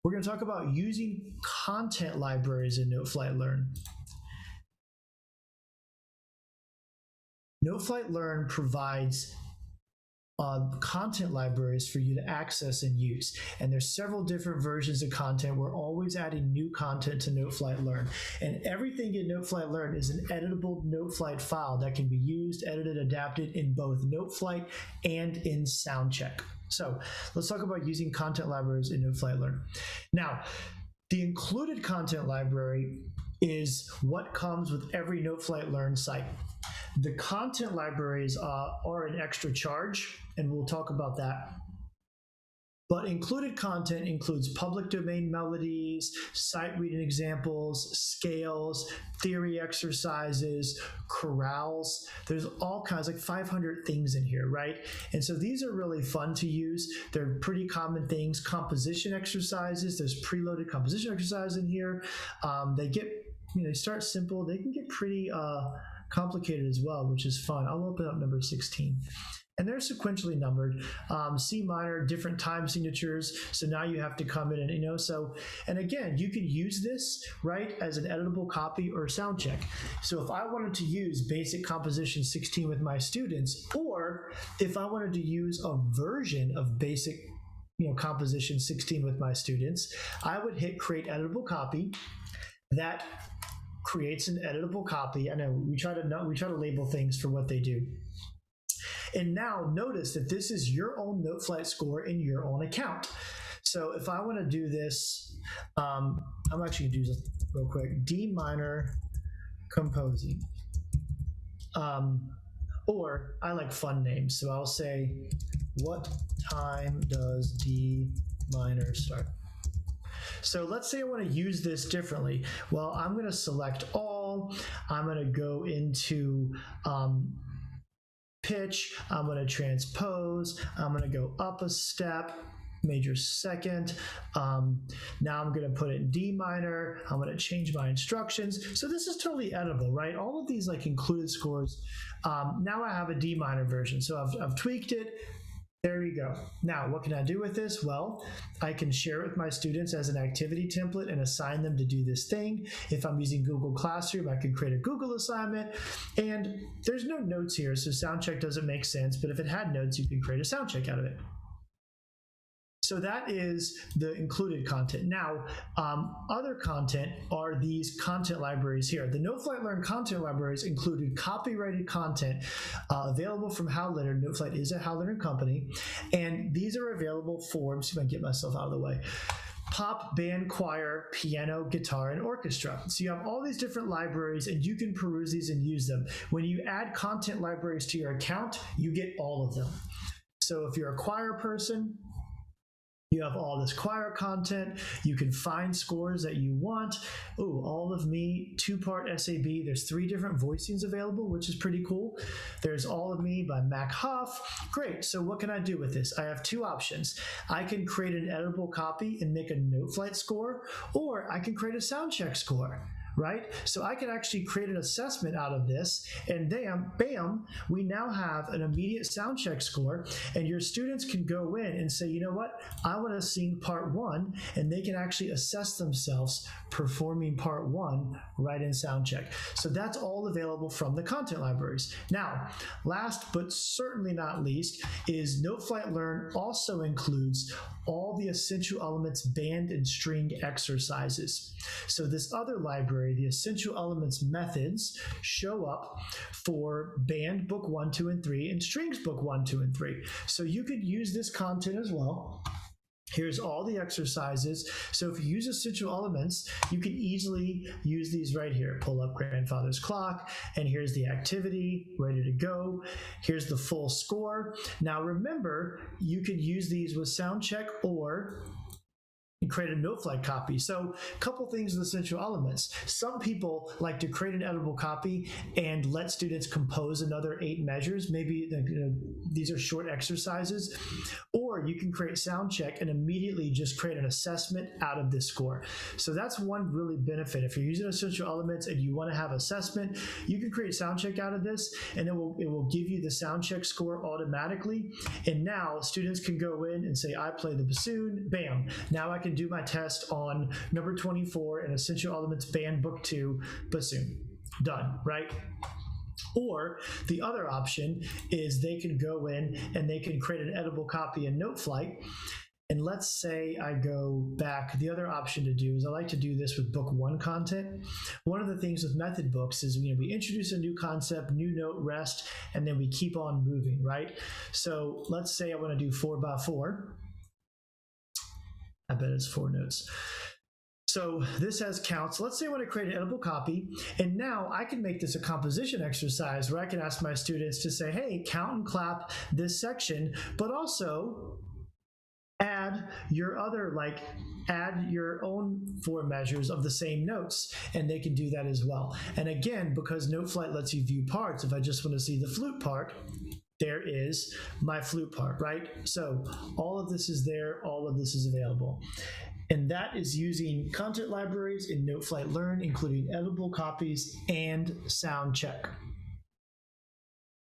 we're going to talk about using content libraries in Noteflight Learn. Noteflight Learn provides content libraries for you to access and use. And there's several different versions of content. We're always adding new content to Noteflight Learn. And everything in Noteflight Learn is an editable Noteflight file that can be used, edited, adapted in both Noteflight and in SoundCheck. So let's talk about using content libraries in Noteflight Learn. Now, the included content library is what comes with every Noteflight Learn site. The content libraries are an extra charge, and we'll talk about that. But included content includes public domain melodies, sight reading examples, scales, theory exercises, chorales. There's all kinds, like 500 things in here, right? And so these are really fun to use. They're pretty common things. Composition exercises, there's preloaded composition exercises in here. They start simple. They can get pretty complicated as well, which is fun. I'll open up number 16. And they're sequentially numbered. C minor, different time signatures. So now you have to come in and, and again, you can use this, right, as an editable copy or SoundCheck. So if I wanted to use basic composition 16 with my students, or if I wanted to use a version of basic composition 16 with my students, I would hit create editable copy. That creates an editable copy. I know we try to label things for what they do. And now notice that this is your own Noteflight score in your own account. So if I want to do this, I'm actually going to do this real quick. D minor composing. Or I like fun names. So I'll say, what time does D minor start? So let's say I want to use this differently. Well, I'm going to select all. I'm going to go into pitch. I'm going to transpose. I'm going to go up a step, major second. Now I'm going to put it in D minor. I'm going to change my instructions. So this is totally editable, right? All of these like included scores. Now I have a D minor version. So I've tweaked it. There you go. Now, what can I do with this? Well, I can share it with my students as an activity template and assign them to do this thing. If I'm using Google Classroom, I can create a Google assignment. And there's no notes here, so SoundCheck doesn't make sense. But if it had notes, you can create a SoundCheck out of it. So that is the included content. Now, other content are these content libraries here. The Noteflight Learn content libraries included copyrighted content available from HowLearn. Noteflight is a HowLearn company, and these are available for, let's see if I can get myself out of the way, pop, band, choir, piano, guitar, and orchestra. So you have all these different libraries, and you can peruse these and use them. When you add content libraries to your account, you get all of them. So if you're a choir person, you have all this choir content. You can find scores that you want. Oh, All of Me, 2-part SAB. There's 3 different voicings available, which is pretty cool. There's All of Me by Mac Huff. Great. So what can I do with this? I have 2 options. I can create an editable copy and make a Noteflight score, or I can create a SoundCheck score. Right? So I can actually create an assessment out of this, and bam, we now have an immediate SoundCheck score, and your students can go in and say, you know what, I want to sing part 1, and they can actually assess themselves performing part 1 right in SoundCheck. So that's all available from the content libraries. Now, last but certainly not least is Noteflight Learn also includes all the essential elements band and string exercises. So this other library, the essential elements methods, show up for band book 1, 2, and 3 and strings book 1, 2, and 3. So you could use this content as well. Here's all the exercises. So if you use essential elements, you can easily use these right here. Pull up grandfather's clock, and here's the activity ready to go. Here's the full score. Now remember, you can use these with SoundCheck or create a Noteflight copy. So a couple things with essential elements. Some people like to create an editable copy and let students compose another 8 measures. Maybe these are short exercises. Or you can create SoundCheck and immediately just create an assessment out of this score. So that's one really benefit. If you're using essential elements and you want to have assessment, you can create SoundCheck out of this, and it will give you the SoundCheck score automatically. And now students can go in and say, I play the bassoon, bam. Now I can do do my test on number 24 in Essential Elements Band Book 2, bassoon. Done, right? Or the other option is they can go in and they can create an editable copy in Noteflight. And let's say I go back. The other option to do is I like to do this with book 1 content. One of the things with method books is we introduce a new concept, new note, rest, and then we keep on moving, right? So let's say I want to do 4x4. I bet it's 4 notes. So this has counts. Let's say I want to create an editable copy, and now I can make this a composition exercise where I can ask my students to say, hey, count and clap this section, but also add your other, add your own 4 measures of the same notes, and they can do that as well. And again, because Noteflight lets you view parts, if I just want to see the flute part, there is my flute part, right? So all of this is there, all of this is available. And that is using content libraries in Noteflight Learn, including editable copies and SoundCheck.